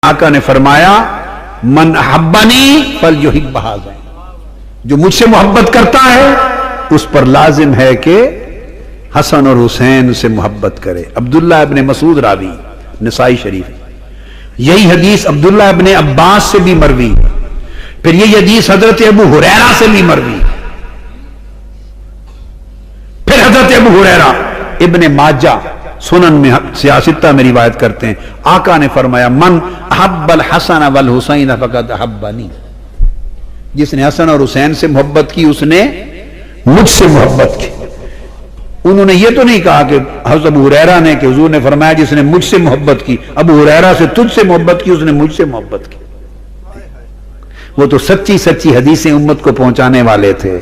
آقا نے فرمایا من احبنی فلیحب ھذین، جو مجھ سے محبت کرتا ہے اس پر لازم ہے کہ حسن اور حسین سے محبت کرے۔ عبداللہ ابن مسعود راوی، نسائی شریف۔ یہی حدیث عبداللہ ابن عباس سے بھی مروی، پھر یہی حدیث حضرت ابو ہریرہ سے بھی مروی، پھر حضرت ابو ہریرہ ابن ماجہ سنن میں سیاستہ میں روایت کرتے ہیں، آقا نے فرمایا من احب الحسن والحسین فقد احبنی، جس نے حسن اور حسین سے محبت کی اس نے مجھ سے محبت کی۔ انہوں نے یہ تو نہیں کہا کہ حضرت ابو ہریرہ نے کہ حضور نے فرمایا جس نے مجھ سے محبت کی، ابو ہریرہ سے تجھ سے محبت کی، اس نے مجھ سے محبت کی۔ وہ تو سچی سچی حدیثیں امت کو پہنچانے والے تھے۔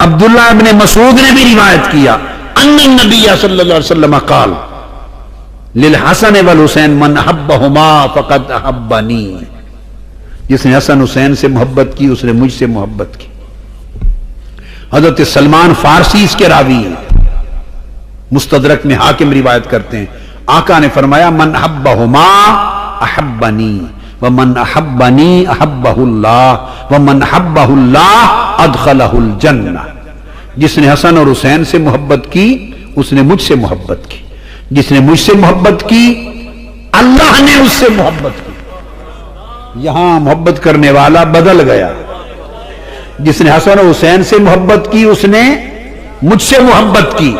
عبداللہ ابن مسعود نے بھی روایت کیا ان النبی صلی اللہ علیہ وسلم قال للحسن والحسین من احبہما فقد احبنی، جس نے حسن حسین سے محبت کی اس نے مجھ سے محبت کی۔ حضرت سلمان فارسی اس کے راوی ہیں، مستدرک میں حاکم روایت کرتے ہیں، آقا نے فرمایا من احبہما احبنی ومن احبنی احبہ اللہ ومن احبہ اللہ ادخلہ الجنہ، جس نے حسن اور حسین سے محبت کی اس نے مجھ سے محبت کی، جس نے مجھ سے محبت کی اللہ نے اس سے محبت کی۔ یہاں محبت کرنے والا بدل گیا، جس نے حسن و حسین سے محبت کی اس نے مجھ سے محبت کی،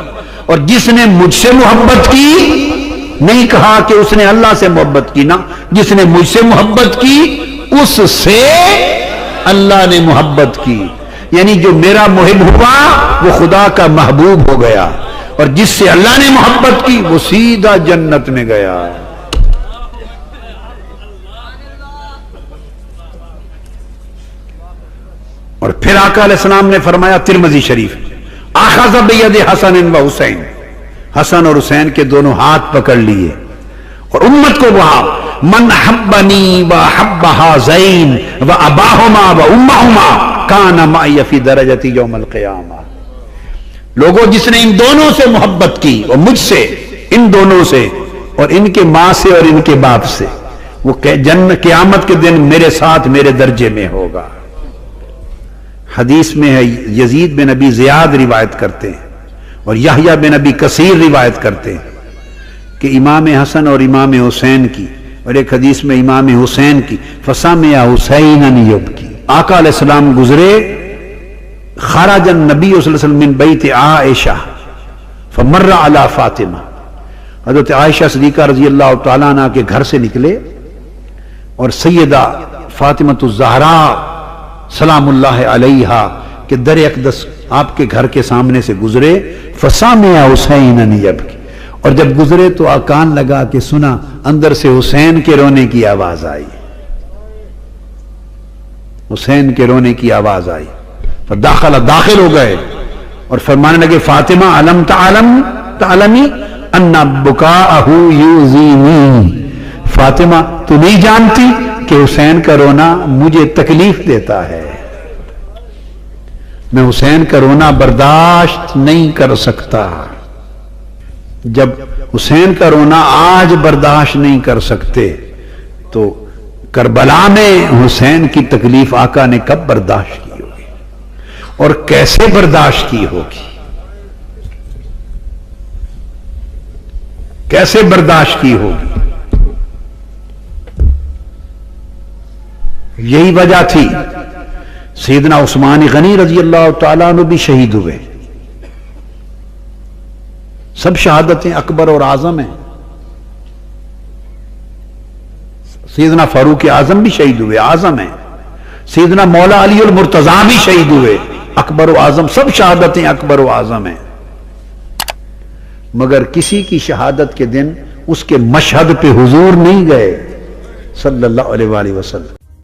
اور جس نے مجھ سے محبت کی نہیں کہا کہ اس نے اللہ سے محبت کی، نا جس نے مجھ سے محبت کی اس سے اللہ نے محبت کی، یعنی جو میرا محب ہوا وہ خدا کا محبوب ہو گیا، اور جس سے اللہ نے محبت کی وہ سیدھا جنت میں گیا۔ اور پھر آقا علیہ السلام نے فرمایا ترمذی شریف، اخذ بید حسن و حسین، حسن اور حسین کے دونوں ہاتھ پکڑ لیے اور امت کو وہاں من حبنی و حب ھذین و اباہما و امہما کان معی فی درجتی یوم القیامہ، لوگوں جس نے ان دونوں سے محبت کی اور مجھ سے، ان دونوں سے اور ان کے ماں سے اور ان کے باپ سے، وہ قیامت کے دن میرے ساتھ میرے درجے میں ہوگا۔ حدیث میں ہے یزید بن ابی زیاد روایت کرتے ہیں اور یحییٰ بن ابی کثیر روایت کرتے ہیں کہ امام حسن اور امام حسین کی، اور ایک حدیث میں امام حسین کی فسمع حسینا یبکی، آقا علیہ السلام گزرے، خرج النبی صلی اللہ علیہ وسلم من بیت عائشہ فمر علی فاطمہ، حضرت عائشہ صدیقہ رضی اللہ تعالیٰ عنہ کے گھر سے نکلے اور سیدہ فاطمۃ الزہراء سلام اللہ علیہا کے در اقدس آپ کے گھر کے سامنے سے گزرے، فسمع حسینا یبکی، اور جب گزرے تو کان لگا کہ سنا اندر سے حسین کے رونے کی آواز آئی، حسین کے رونے کی آواز آئی، داخل ہو گئے اور فرمانے لگے فاطمہ علم تعلمی ان بکاءہ یؤذینی، فاطمہ تو نہیں جانتی کہ حسین کا رونا مجھے تکلیف دیتا ہے، میں حسین کا رونا برداشت نہیں کر سکتا، جب حسین کا رونا آج برداشت نہیں کر سکتے تو کربلا میں حسین کی تکلیف آقا نے کب برداشت کی ہوگی اور کیسے برداشت کی ہوگی، کیسے برداشت کی ہوگی۔ یہی وجہ تھی سیدنا عثمان غنی رضی اللہ تعالیٰ عنہ بھی شہید ہوئے، سب شہادتیں اکبر اور اعظم ہیں، سیدنا فاروق اعظم بھی شہید ہوئے، اعظم ہیں، سیدنا مولا علی المرتضیٰ بھی شہید ہوئے، اکبر و اعظم، سب شہادتیں اکبر و اعظم ہیں، مگر کسی کی شہادت کے دن اس کے مشہد پہ حضور نہیں گئے صلی اللہ علیہ وآلہ وسلم۔